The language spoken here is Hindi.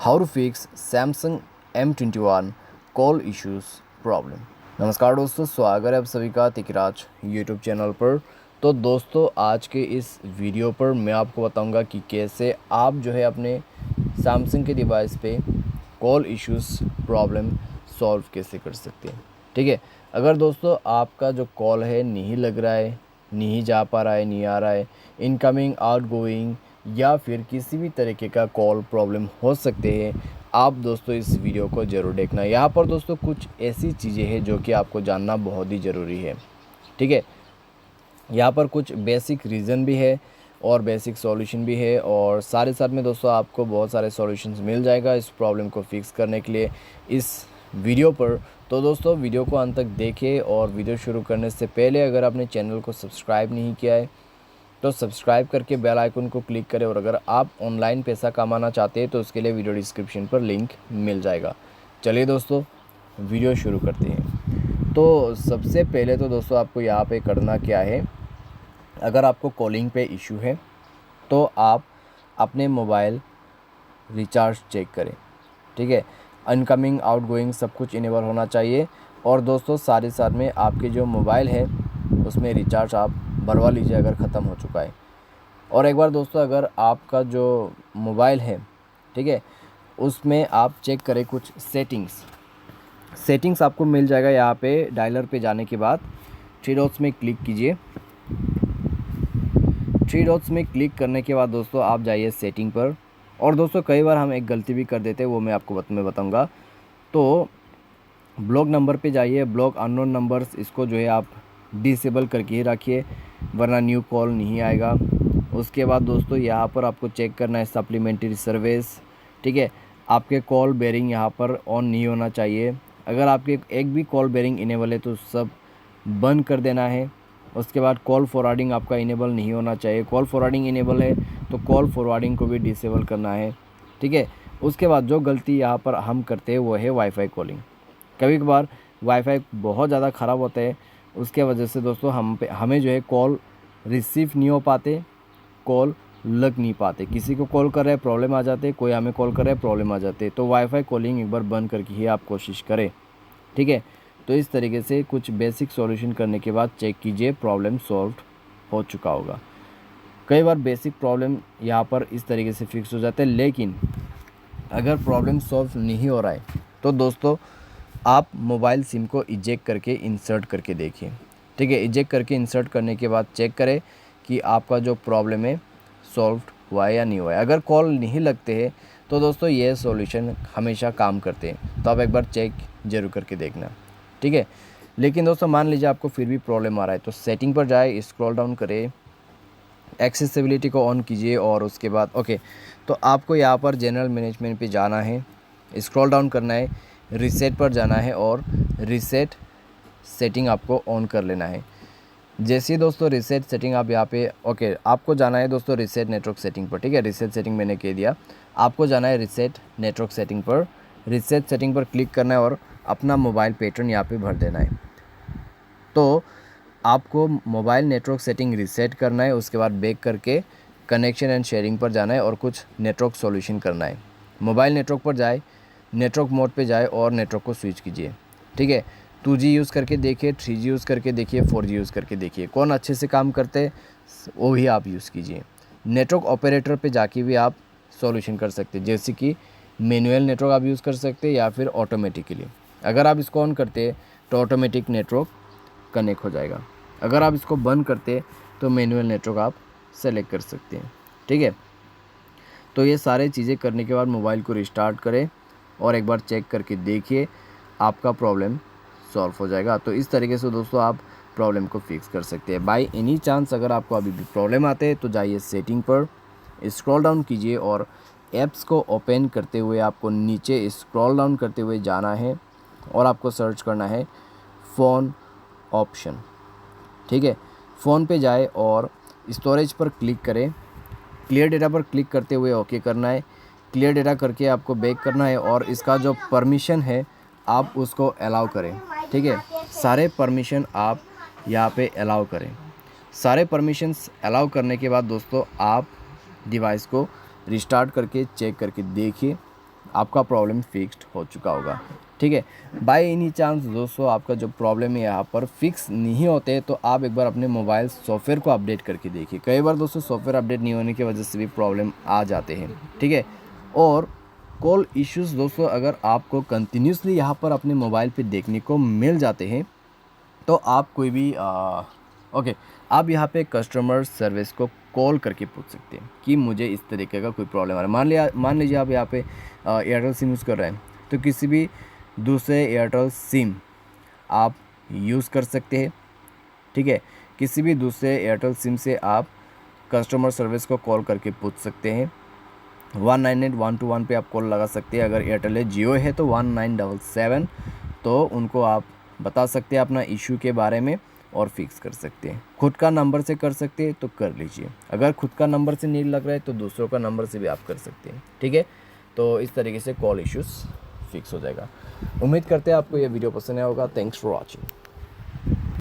How to fix Samsung M21 call issues problem. नमस्कार दोस्तों, स्वागत है आप सभी का तिकराज यूट्यूब चैनल पर। तो दोस्तों, आज के इस वीडियो पर मैं आपको बताऊंगा कि कैसे आप जो है अपने सैमसंग के डिवाइस पे कॉल इश्यूज प्रॉब्लम सॉल्व कैसे कर सकते हैं। ठीक है, अगर दोस्तों आपका जो कॉल है नहीं लग रहा है, नहीं जा पा रहा है, नहीं आ रहा है, इनकमिंग आउटगोइंग या फिर किसी भी तरीके का कॉल प्रॉब्लम हो सकते हैं, आप दोस्तों इस वीडियो को ज़रूर देखना। यहाँ पर दोस्तों कुछ ऐसी चीज़ें हैं जो कि आपको जानना बहुत ही ज़रूरी है। ठीक है, यहाँ पर कुछ बेसिक रीज़न भी है और बेसिक सॉल्यूशन भी है, और साथ साथ में दोस्तों आपको बहुत सारे सॉल्यूशंस मिल जाएगा इस प्रॉब्लम को फिक्स करने के लिए इस वीडियो पर। तो दोस्तों वीडियो को अंत तक देखें, और वीडियो शुरू करने से पहले अगर आपने चैनल को सब्सक्राइब नहीं किया है तो सब्सक्राइब करके बेल आइकन को क्लिक करें, और अगर आप ऑनलाइन पैसा कमाना चाहते हैं तो उसके लिए वीडियो डिस्क्रिप्शन पर लिंक मिल जाएगा। चलिए दोस्तों वीडियो शुरू करते हैं। तो सबसे पहले तो दोस्तों आपको यहाँ पे करना क्या है, अगर आपको कॉलिंग पे इशू है तो आप अपने मोबाइल रिचार्ज चेक करें। ठीक है, इनकमिंग आउटगोइंग सब कुछ इनेबल होना चाहिए, और दोस्तों साथ ही साथ में आपके जो मोबाइल है उसमें रिचार्ज आप भरवा लीजिए अगर ख़त्म हो चुका है। और एक बार दोस्तों अगर आपका जो मोबाइल है, ठीक है, उसमें आप चेक करें कुछ सेटिंग्स आपको मिल जाएगा। यहाँ पे डायलर पे जाने के बाद थ्री डॉट्स में क्लिक कीजिए। थ्री डॉट्स में क्लिक करने के बाद दोस्तों आप जाइए सेटिंग पर। और दोस्तों कई बार हम एक गलती भी कर देते हैं, वो मैं आपको बताऊंगा। तो ब्लॉक नंबर पे जाइए, ब्लॉक अननोन नंबर्स, इसको जो है आप डिसेबल करके ही रखिए, वरना न्यू कॉल नहीं आएगा। उसके बाद दोस्तों यहाँ पर आपको चेक करना है सप्लीमेंट्री सर्विस। ठीक है, आपके कॉल बेरिंग यहाँ पर ऑन नहीं होना चाहिए। अगर आपके एक भी कॉल बेरिंग इनेबल है तो सब बंद कर देना है। उसके बाद कॉल फॉरवर्डिंग आपका इनेबल नहीं होना चाहिए। कॉल फॉरवर्डिंग इनेबल है तो कॉल फॉरवर्डिंग को भी डिसेबल करना है। ठीक है, उसके बाद जो गलती यहाँ पर हम करते हैं वो है वाईफाई कॉलिंग। कभी कभार वाईफाई बहुत ज़्यादा ख़राब होता है, उसके वजह से दोस्तों हमें जो है कॉल रिसीव नहीं हो पाते, कॉल लग नहीं पाते। किसी को कॉल कर रहे हैं प्रॉब्लम आ जाते, कोई हमें कॉल कर रहा है प्रॉब्लम आ जाते। तो वाईफाई कॉलिंग एक बार बंद करके ही आप कोशिश करें। ठीक है, तो इस तरीके से कुछ बेसिक सॉल्यूशन करने के बाद चेक कीजिए प्रॉब्लम सॉल्व हो चुका होगा। कई बार बेसिक प्रॉब्लम यहाँ पर इस तरीके से फिक्स हो जाते हैं, लेकिन अगर प्रॉब्लम सॉल्व नहीं हो रहा है तो दोस्तों आप मोबाइल सिम को इजेक्ट करके इंसर्ट करके देखिए। ठीक है, इजेक्ट करके इंसर्ट करने के बाद चेक करें कि आपका जो प्रॉब्लम है सॉल्व हुआ है या नहीं हुआ है। अगर कॉल नहीं लगते हैं तो दोस्तों ये सॉल्यूशन हमेशा काम करते हैं, तो आप एक बार चेक ज़रूर करके देखना। ठीक है, लेकिन दोस्तों मान लीजिए आपको फिर भी प्रॉब्लम आ रहा है तो सेटिंग पर जाए, स्क्रॉल डाउन करें, एक्सेसिबिलिटी को ऑन कीजिए, और उसके बाद ओके, तो आपको यहाँ पर जनरल मैनेजमेंट पे जाना है, स्क्रॉल डाउन करना है, रीसेट पर जाना है, और रीसेट सेटिंग आपको ऑन कर लेना है। जैसे ही दोस्तों रीसेट सेटिंग आप यहाँ पे ओके, आपको जाना है दोस्तों रीसेट नेटवर्क सेटिंग पर। ठीक है, रीसेट सेटिंग मैंने कह दिया, आपको जाना है रीसेट नेटवर्क सेटिंग पर। रीसेट सेटिंग पर क्लिक करना है और अपना मोबाइल पैटर्न यहाँ पे भर देना है। तो आपको मोबाइल नेटवर्क सेटिंग रीसेट करना है, उसके बाद बैक करके कनेक्शन एंड शेयरिंग पर जाना है और कुछ नेटवर्क सॉल्यूशन करना है। मोबाइल नेटवर्क पर जाए, नेटवर्क मोड पे जाए और नेटवर्क को स्विच कीजिए। ठीक है, 2G यूज़ करके देखिए, 3G यूज़ करके देखिए, 4G यूज़ करके देखिए, कौन अच्छे से काम करते हैं वो ही आप यूज़ कीजिए। नेटवर्क ऑपरेटर पे जाके भी आप सॉल्यूशन कर सकते हैं, जैसे कि मैनुअल नेटवर्क आप यूज़ कर सकते हैं या फिर ऑटोमेटिकली। अगर आप इसको ऑन करते हैं तो ऑटोमेटिक नेटवर्क कनेक्ट हो जाएगा। अगर आप इसको बंद करते तो मैनुअल नेटवर्क आप सेलेक्ट कर सकते हैं। ठीक है, तो ये सारे चीज़ें करने के बाद मोबाइल को रिस्टार्ट करें और एक बार चेक करके देखिए, आपका प्रॉब्लम सॉल्व हो जाएगा। तो इस तरीके से दोस्तों आप प्रॉब्लम को फिक्स कर सकते हैं। बाय एनी चांस अगर आपको अभी भी प्रॉब्लम आते हैं तो जाइए सेटिंग पर, स्क्रॉल डाउन कीजिए, और ऐप्स को ओपन करते हुए आपको नीचे स्क्रॉल डाउन करते हुए जाना है, और आपको सर्च करना है फ़ोन ऑप्शन। ठीक है, फ़ोन पे जाए और स्टोरेज पर क्लिक करें, क्लियर डेटा पर क्लिक करते हुए ओके करना है। क्लियर डेटा करके आपको बैक करना है, और इसका जो परमिशन है आप उसको अलाउ करें। ठीक है, सारे परमिशन आप यहाँ पे अलाउ करें। सारे परमिशंस अलाउ करने के बाद दोस्तों आप डिवाइस को रिस्टार्ट करके चेक करके देखिए, आपका प्रॉब्लम फिक्स्ड हो चुका होगा। ठीक है, बाय एनी चांस दोस्तों आपका जो प्रॉब्लम है यहाँ पर फिक्स नहीं होते तो आप एक बार अपने मोबाइल सॉफ्टवेयर को अपडेट करके देखिए। कई बार दोस्तों सॉफ्टवेयर अपडेट नहीं होने की वजह से भी प्रॉब्लम आ जाते हैं। ठीक है, और कॉल इश्यूज़ दोस्तों अगर आपको कंटिन्यूसली यहाँ पर अपने मोबाइल पे देखने को मिल जाते हैं तो आप कोई भी ओके आप यहाँ पे कस्टमर सर्विस को कॉल करके पूछ सकते हैं कि मुझे इस तरीके का कोई प्रॉब्लम आ रहा है। मान लीजिए आप यहाँ पे एयरटेल सिम यूज़ कर रहे हैं तो किसी भी दूसरे एयरटेल सिम आप यूज़ कर सकते हैं। ठीक है, किसी भी दूसरे एयरटेल सिम से आप कस्टमर सर्विस को कॉल करके पूछ सकते हैं। 198-121 पे आप कॉल लगा सकते हैं। अगर एयरटेल है, जियो है तो 1977, तो उनको आप बता सकते हैं अपना इशू के बारे में और फिक्स कर सकते हैं। खुद का नंबर से कर सकते हैं तो कर लीजिए, अगर खुद का नंबर से नहीं लग रहा है तो दूसरों का नंबर से भी आप कर सकते हैं। ठीक है, तो इस तरीके से कॉल इश्यूज़ फिक्स हो जाएगा। उम्मीद करते हैं आपको ये वीडियो पसंद आया होगा। Thanks for watching.